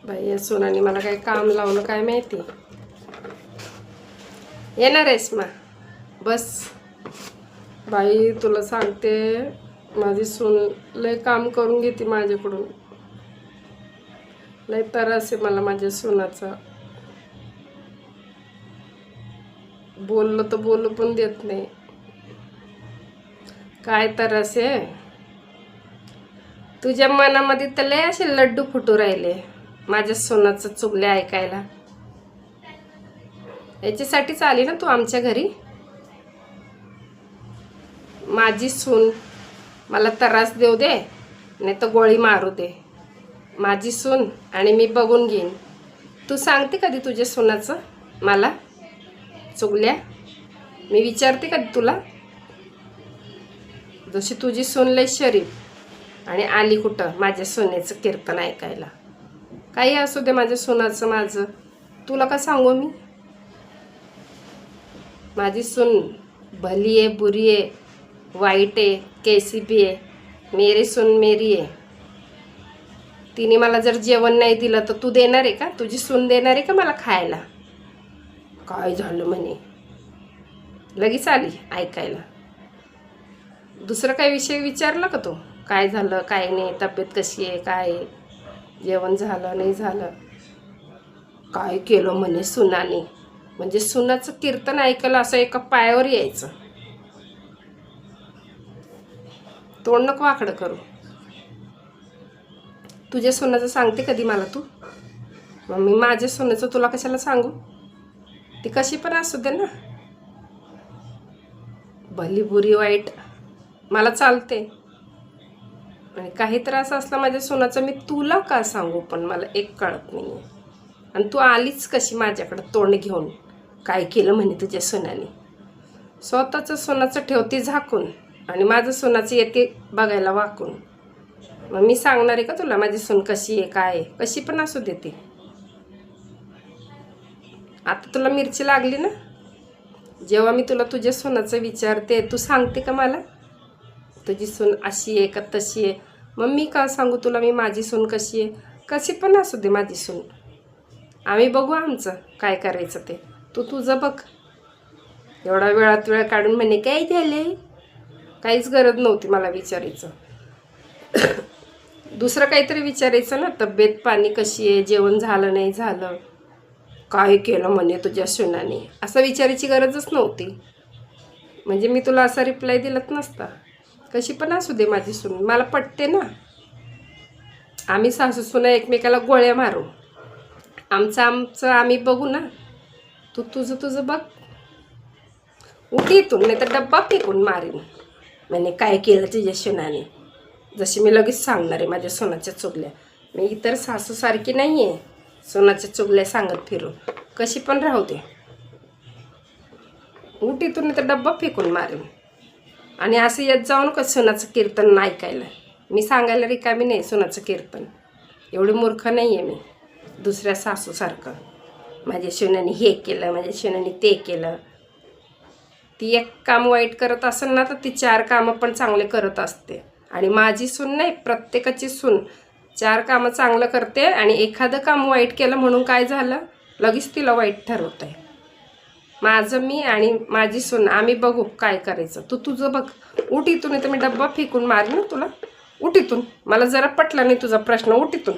बाई या सोनाने मला काही काम लावलं काय माहिती. येणार आहेस मा बस. बाई तुला सांगते माझी सून लय काम करून घेते माझ्याकडून. लय त्रास आहे मला माझ्या सुनाचा. बोललं तर बोलू पण देत नाही. काय त्रास आहे तुझ्या मनामध्ये. तर लय असे लड्डू फुटू राहिले माझ्या सोनाचं चुगले ऐकायला. याच्यासाठीच आली ना तू आमच्या घरी. माझी सून मला त्रास देऊ दे नाही तर गोळी मारू दे. माझी सून आणि मी बघून घेईन. तू सांगते कधी तुझ्या सोनाचं मला चुगल्या. मी विचारते कधी तुला. जशी तुझी सून लय शरीफ आणि आली कुठं माझ्या सोन्याचं कीर्तन ऐकायला. काही असू दे माझ्या सोनाचं माझं तुला का सांगू मी. माझी सून भली आहे बुरी आहे वाईट आहे कैसी भी आहे. मेरी सून मेरी आहे. तिने मला जर जेवण नाही दिलं तर तू देणार आहे का. तुझी सून देणार आहे का मला खायला. काय झालं म्हणे लगेच आली ऐकायला. दुसरं काही विषय विचारला का तू. काय झालं काय नाही तब्येत कशी आहे काय जेवण झालं नाही झालं. काय केलं म्हणे सुनाने. म्हणजे सुनाचं कीर्तन ऐकायला असं एका पायावर यायचं. तोंड नको वाकडं करू. तुझ्या सोनाचं सांगते कधी मला तू. मग मी माझ्या सोनाचं तुला कशाला सांगू. ती कशी पण असू दे ना. भली बुरी वाईट मला चालते. आणि काही त्रास असला माझ्या सोनाचा मी तुला का सांगू. पण मला एक कळत नाही आहे. आणि तू आलीच कशी माझ्याकडं तोंड घेऊन. काय केलं म्हणे तुझ्या सोनाने. स्वतःचं सोनाचं ठेवते झाकून आणि माझं सोनाचं येते बघायला वाकून. मग मी सांगणार आहे का तुला माझी सून कशी आहे काय आहे. कशी पण असू देते. आता तुला मिरची लागली ना. जेव्हा मी तुला तुझ्या सोनाचं विचारते तू सांगते का मला तुझी सून अशी आहे का तशी आहे. मग मी का सांगू तुला मी माझी सून कशी आहे. कशी पण असू दे माझी सून. आम्ही बघू आमचं काय करायचं ते. तू तुझं बघ. एवढा वेळात वेळ काढून म्हणे काय झाले. काहीच गरज नव्हती मला विचारायचं. दुसरं काहीतरी विचारायचं ना. तब्येत पाणी कशी आहे जेवण झालं नाही झालं. काय केलं म्हणे तुझ्या सुनाने असं विचारायची गरजच नव्हती. म्हणजे मी तुला असा रिप्लाय दिलाच नसता. कशी पण असू दे माझी सून मला पटते ना. आम्ही सासू सुना एकमेकाला गोळ्या मारू. आमचं आम्ही बघू ना. तू तुझं बघ. उठी इथून नाही तर डब्बा फेकून मारीन. म्हणे काय केलं तुझ्या सुनाने. जशी मी लगेच सांगणार आहे माझ्या सोनाच्या चुगल्या. मी इतर सासूसारखी नाही आहे सोनाच्या चुगल्या सांगत फिरू. कशी पण राहू दे. उठीतून नाही तर डब्बा फेकून मारेन. आणि असं येत जाऊ नका सोनाचं कीर्तन नाही ऐकायला. मी सांगायला रिकामी नाही सोनाचं कीर्तन. एवढी मूर्ख नाही आहे मी दुसऱ्या सासूसारखं. माझ्या सोनाने हे केलं माझ्या सोनाने ते केलं. ती एक काम वाईट करत असेल ना तर ती 4 कामं पण चांगले करत असते. आणि माझी सून नाही प्रत्येकाची सून 4 कामं चांगलं करते. आणि एखादं काम वाईट केलं म्हणून काय झालं लगेच तिला वाईट ठरवत आहे. माझं मी आणि माझी सून आम्ही बघू काय करायचं. तू तुझं बघ. उठ इथून. तर मी डब्बा फेकून मारेन ना तुला. उठ इथून. मला जरा पटला नाही तुझा प्रश्न. उठ इथून.